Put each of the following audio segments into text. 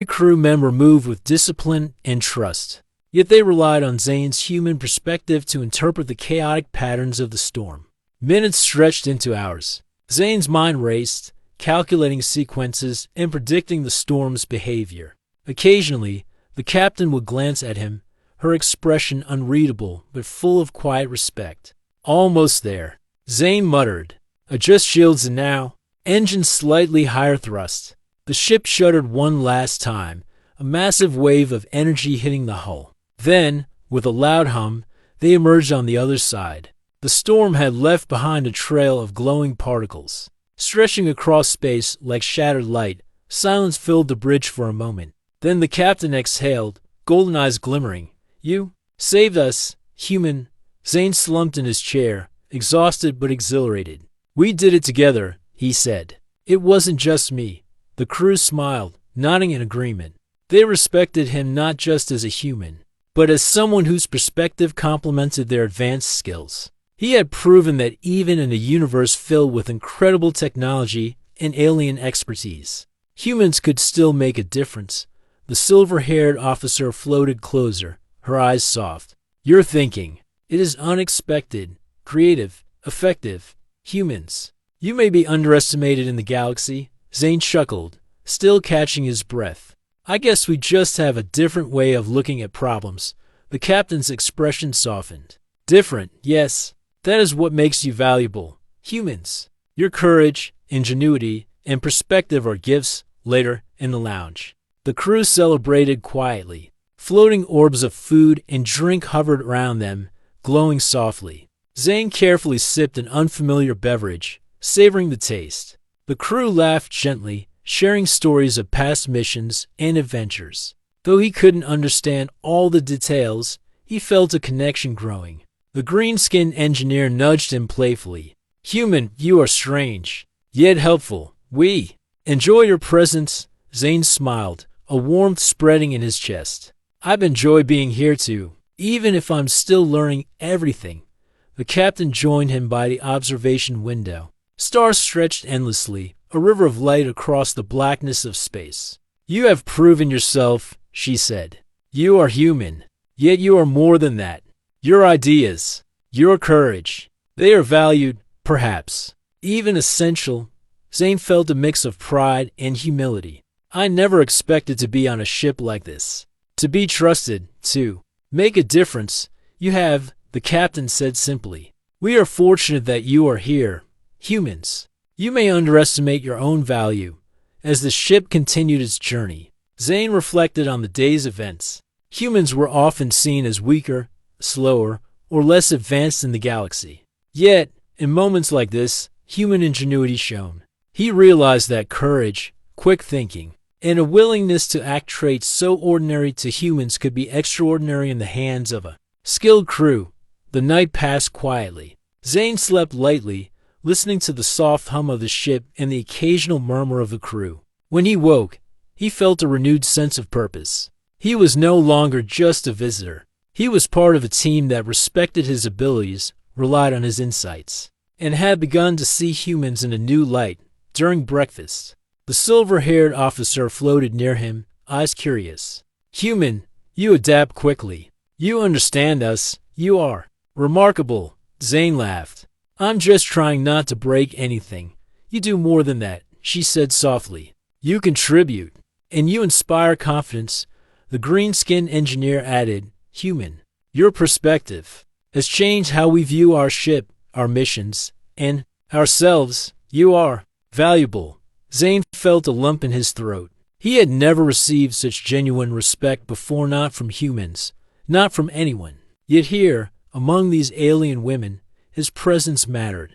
crew member moved with discipline and trust. Yet they relied on Zane's human perspective to interpret the chaotic patterns of the storm. Minutes stretched into hours. Zane's mind raced, calculating sequences and predicting the storm's behavior. Occasionally, the captain would glance at him, her expression unreadable but full of quiet respect. Almost there, Zane muttered. Adjust shields and now. Engine slightly higher thrust. The ship shuddered one last time, a massive wave of energy hitting the hull. Then, with a loud hum, they emerged on the other side. The storm had left behind a trail of glowing particles. Stretching across space like shattered light, silence filled the bridge for a moment. Then the captain exhaled, golden eyes glimmering. You saved us, human. Zane slumped in his chair, exhausted but exhilarated. We did it together, he said. It wasn't just me. The crew smiled, nodding in agreement. They respected him not just as a human, but as someone whose perspective complemented their advanced skills. He had proven that even in a universe filled with incredible technology and alien expertise, humans could still make a difference. The silver-haired officer floated closer, her eyes soft. You're thinking. It is unexpected, creative, effective. Humans. You may be underestimated in the galaxy, Zane chuckled, still catching his breath. I guess we just have a different way of looking at problems. The captain's expression softened. Different, yes. That is what makes you valuable. Humans. Your courage, ingenuity, and perspective are gifts. Later, in the lounge, the crew celebrated quietly. Floating orbs of food and drink hovered around them, glowing softly. Zane carefully sipped an unfamiliar beverage, savoring the taste. The crew laughed gently, sharing stories of past missions and adventures. Though he couldn't understand all the details, he felt a connection growing. The green-skinned engineer nudged him playfully. Human, you are strange, yet helpful. We enjoy your presence, Zane smiled, a warmth spreading in his chest. I've enjoyed being here too, even if I'm still learning everything. The captain joined him by the observation window. Stars stretched endlessly, a river of light across the blackness of space. You have proven yourself, she said. You are human, yet you are more than that. Your ideas, your courage, they are valued, perhaps, even essential. Zane felt a mix of pride and humility. I never expected to be on a ship like this. To be trusted, to make a difference. You have, the captain said simply. We are fortunate that you are here, humans. You may underestimate your own value. As the ship continued its journey, Zane reflected on the day's events. Humans were often seen as weaker, slower, or less advanced in the galaxy. Yet, in moments like this, human ingenuity shone. He realized that courage, quick thinking, and a willingness to act traits so ordinary to humans could be extraordinary in the hands of a skilled crew. The night passed quietly. Zane slept lightly, listening to the soft hum of the ship and the occasional murmur of the crew. When he woke, he felt a renewed sense of purpose. He was no longer just a visitor. He was part of a team that respected his abilities, relied on his insights, and had begun to see humans in a new light. During breakfast, the silver-haired officer floated near him, eyes curious. Human, you adapt quickly. You understand us. You are remarkable, Zane laughed. I'm just trying not to break anything. You do more than that, she said softly. You contribute, and you inspire confidence. The green-skinned engineer added, Human, your perspective has changed how we view our ship, our missions, and ourselves. You are valuable. Zane felt a lump in his throat. He had never received such genuine respect before, not from humans, not from anyone. Yet here, among these alien women, his presence mattered.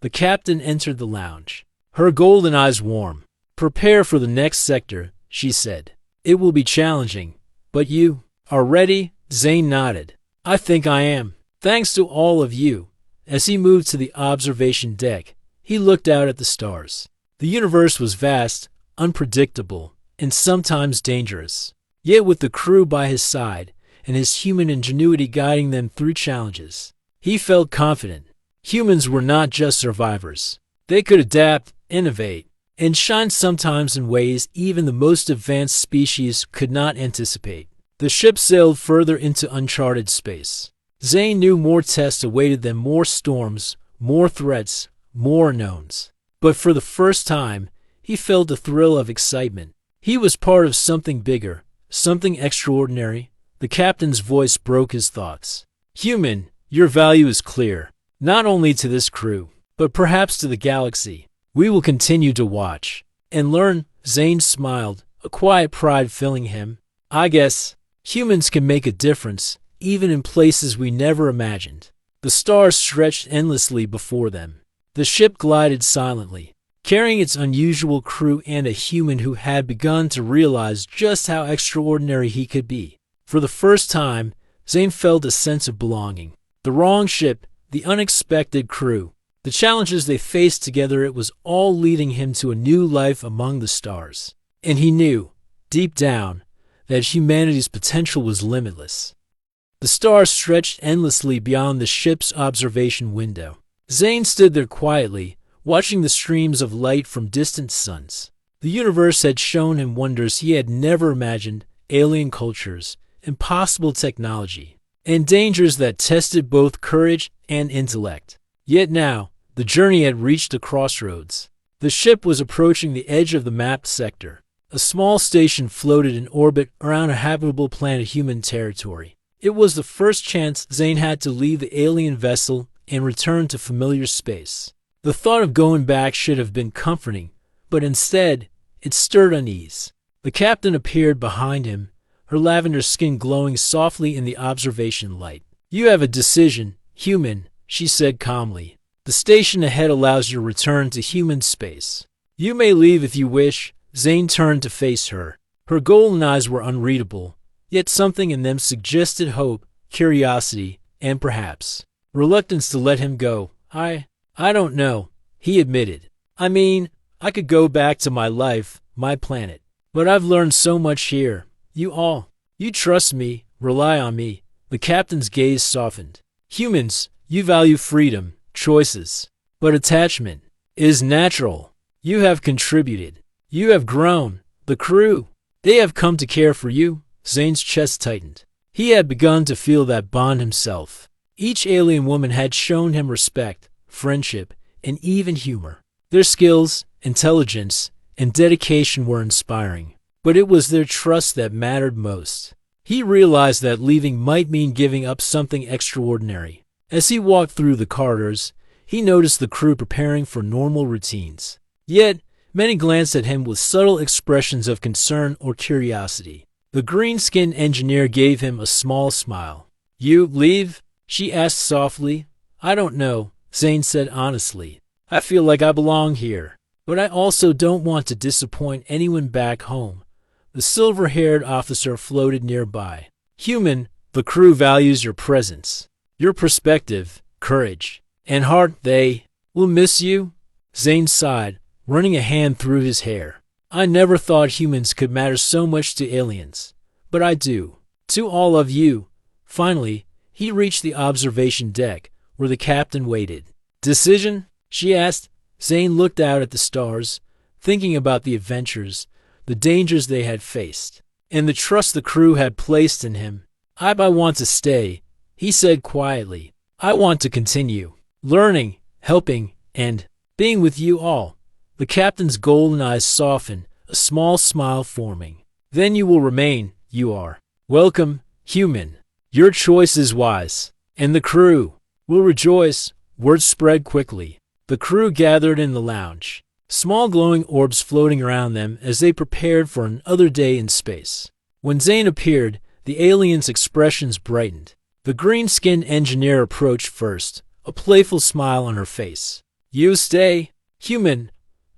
The captain entered the lounge, her golden eyes warm. Prepare for the next sector, she said. It will be challenging, but you are ready? Zane nodded. I think I am. Thanks to all of you. As he moved to the observation deck, he looked out at the stars. The universe was vast, unpredictable, and sometimes dangerous. Yet with the crew by his side, and his human ingenuity guiding them through challenges, he felt confident. Humans were not just survivors. They could adapt, innovate, and shines sometimes in ways even the most advanced species could not anticipate. The ship sailed further into uncharted space. Zane knew more tests awaited them, more storms, more threats, more unknowns. But for the first time, he felt a thrill of excitement. He was part of something bigger, something extraordinary. The captain's voice broke his thoughts. Human, your value is clear, not only to this crew, but perhaps to the galaxy. We will continue to watch and learn. Zane smiled, a quiet pride filling him. I guess humans can make a difference, even in places we never imagined. The stars stretched endlessly before them. The ship glided silently, carrying its unusual crew and a human who had begun to realize just how extraordinary he could be. For the first time, Zane felt a sense of belonging. The wrong ship, the unexpected crew, the challenges they faced together, it was all leading him to a new life among the stars. And he knew, deep down, that humanity's potential was limitless. The stars stretched endlessly beyond the ship's observation window. Zane stood there quietly, watching the streams of light from distant suns. The universe had shown him wonders he had never imagined, alien cultures, impossible technology, and dangers that tested both courage and intellect. Yet now, the journey had reached a crossroads. The ship was approaching the edge of the mapped sector. A small station floated in orbit around a habitable planet, human territory. It was the first chance Zane had to leave the alien vessel and return to familiar space. The thought of going back should have been comforting, but instead, it stirred unease. The captain appeared behind him, her lavender skin glowing softly in the observation light. You have a decision, human, she said calmly. The station ahead allows your return to human space. You may leave if you wish. Zane turned to face her. Her golden eyes were unreadable, yet something in them suggested hope, curiosity, and perhaps reluctance to let him go. I don't know, he admitted. I mean, I could go back to my life, my planet. But I've learned so much here. You trust me, rely on me. The captain's gaze softened. Humans, you value freedom, choices. But attachment is natural. You have contributed. You have grown. The crew, they have come to care for you. Zane's chest tightened. He had begun to feel that bond himself. Each alien woman had shown him respect, friendship, and even humor. Their skills, intelligence, and dedication were inspiring. But it was their trust that mattered most. He realized that leaving might mean giving up something extraordinary. As he walked through the corridors, he noticed the crew preparing for normal routines. Yet, many glanced at him with subtle expressions of concern or curiosity. The green-skinned engineer gave him a small smile. You leave? She asked softly. I don't know, Zane said honestly. I feel like I belong here. But I also don't want to disappoint anyone back home. The silver-haired officer floated nearby. Human, the crew values your presence, your perspective, courage, and heart. They will miss you. Zane sighed, running a hand through his hair. I never thought humans could matter so much to aliens. But I do. To all of you. Finally, he reached the observation deck, where the captain waited. Decision? She asked. Zane looked out at the stars, thinking about the adventures, the dangers they had faced, and the trust the crew had placed in him. I want to stay, he said quietly. I want to continue, learning, helping, and being with you all. The captain's golden eyes softened, a small smile forming. Then you will remain, you are. Welcome, human. Your choice is wise. And the crew will rejoice. Word spread quickly. The crew gathered in the lounge, small glowing orbs floating around them as they prepared for another day in space. When Zane appeared, the aliens' expressions brightened. The green-skinned engineer approached first, a playful smile on her face. You stay, human.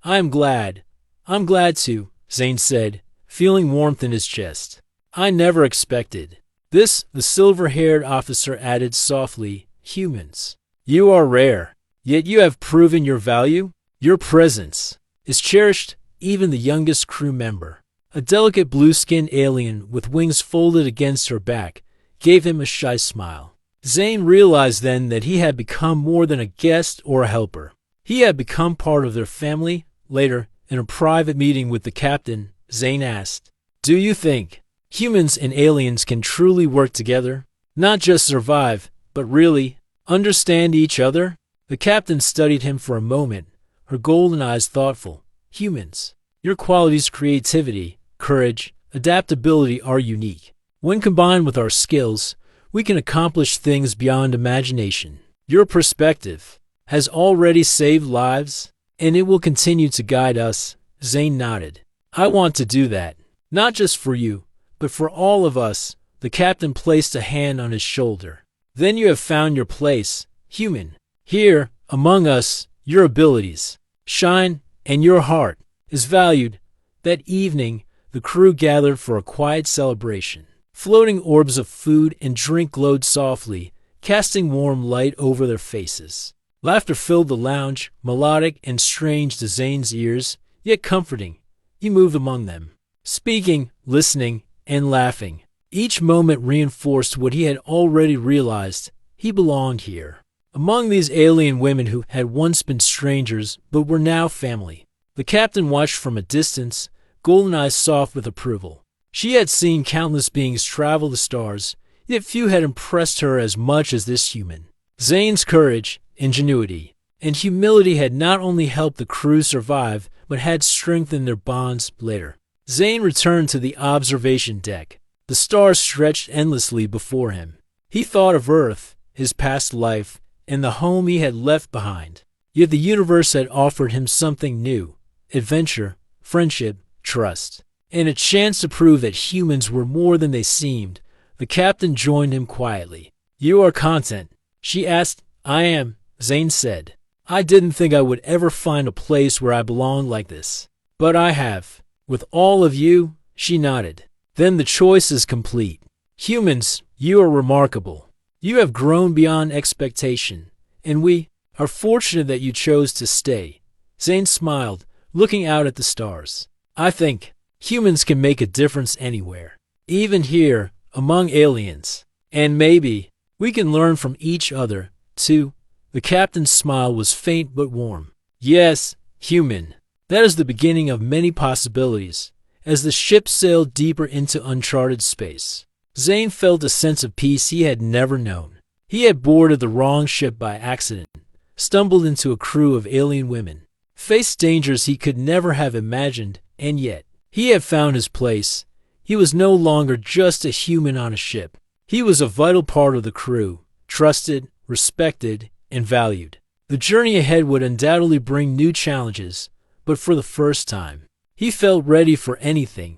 I'm glad to, Zane said, feeling warmth in his chest. I never expected this, the silver-haired officer added softly. Humans, you are rare. Yet you have proven your value. Your presence is cherished, even the youngest crew member. A delicate blue-skinned alien with wings folded against her back gave him a shy smile. Zane realized then that he had become more than a guest or a helper. He had become part of their family. Later, In a private meeting with the captain, Zane asked, "Do you think humans and aliens can truly work together? Not just survive, but really understand each other?" The captain studied him for a moment, her golden eyes thoughtful. "Humans, your qualities, creativity, courage, adaptability are unique. When combined with our skills, we can accomplish things beyond imagination. Your perspective has already saved lives, and it will continue to guide us." Zane nodded. "I want to do that, not just for you, but for all of us." The captain placed a hand on his shoulder. "Then you have found your place, human. Here, among us, your abilities shine, and your heart is valued." That evening, the crew gathered for a quiet celebration. Floating orbs of food and drink glowed softly, casting warm light over their faces. Laughter filled the lounge, melodic and strange to Zane's ears, yet comforting. He moved among them, speaking, listening, and laughing. Each moment reinforced what he had already realized. He belonged here, among these alien women who had once been strangers but were now family. The captain watched from a distance, golden eyes soft with approval. She had seen countless beings travel the stars, yet few had impressed her as much as this human. Zane's courage, ingenuity, and humility had not only helped the crew survive, but had strengthened their bonds later. Zane returned to the observation deck. The stars stretched endlessly before him. He thought of Earth, his past life, and the home he had left behind. Yet the universe had offered him something new: adventure, friendship, trust, and a chance to prove that humans were more than they seemed. The captain joined him quietly. "You are content?" she asked. "I am," Zane said. "I didn't think I would ever find a place where I belonged like this. But I have. With all of you." She nodded. "Then the choice is complete. Humans, you are remarkable. You have grown beyond expectation, and we are fortunate that you chose to stay." Zane smiled, looking out at the stars. "I think humans can make a difference anywhere, even here, among aliens. And maybe we can learn from each other, too." The captain's smile was faint but warm. "Yes, human. That is the beginning of many possibilities." As the ship sailed deeper into uncharted space, Zane felt a sense of peace he had never known. He had boarded the wrong ship by accident, stumbled into a crew of alien women, faced dangers he could never have imagined, and yet he had found his place. He was no longer just a human on a ship. He was a vital part of the crew, trusted, respected, and valued. The journey ahead would undoubtedly bring new challenges, but for the first time, he felt ready for anything.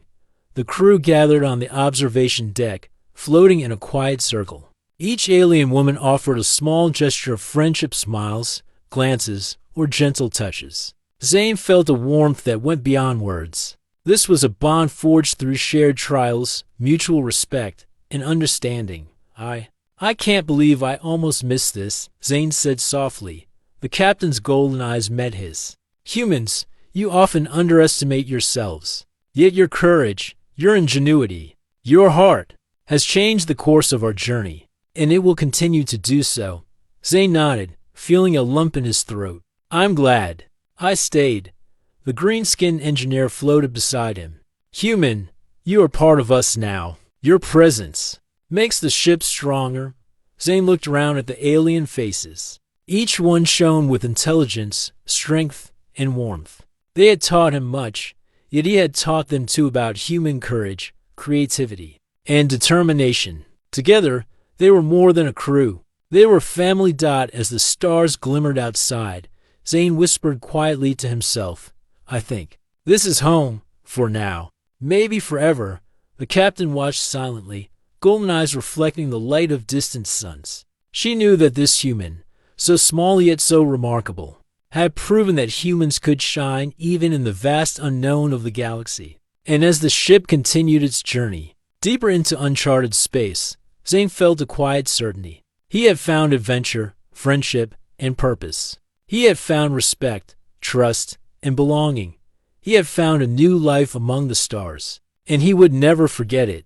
The crew gathered on the observation deck, floating in a quiet circle. Each alien woman offered a small gesture of friendship, smiles, glances, or gentle touches. Zane felt a warmth that went beyond words. This was a bond forged through shared trials, mutual respect, and understanding. I can't believe I almost missed this," Zane said softly. The captain's golden eyes met his. "Humans, you often underestimate yourselves. Yet your courage, your ingenuity, your heart has changed the course of our journey, and it will continue to do so." Zane nodded, feeling a lump in his throat. "I'm glad I stayed." The green-skinned engineer floated beside him. "Human, you are part of us now. Your presence makes the ship stronger." Zane looked around at the alien faces. Each one shone with intelligence, strength, and warmth. They had taught him much, yet he had taught them too about human courage, creativity, and determination. Together, they were more than a crew. They were family. As the stars glimmered outside, Zane whispered quietly to himself, "I think this is home, for now. Maybe forever." The captain watched silently, golden eyes reflecting the light of distant suns. She knew that this human, so small yet so remarkable, had proven that humans could shine even in the vast unknown of the galaxy. And as the ship continued its journey, deeper into uncharted space, Zane felt a quiet certainty. He had found adventure, friendship, and purpose. He had found respect, trust, and belonging. He had found a new life among the stars, and he would never forget it.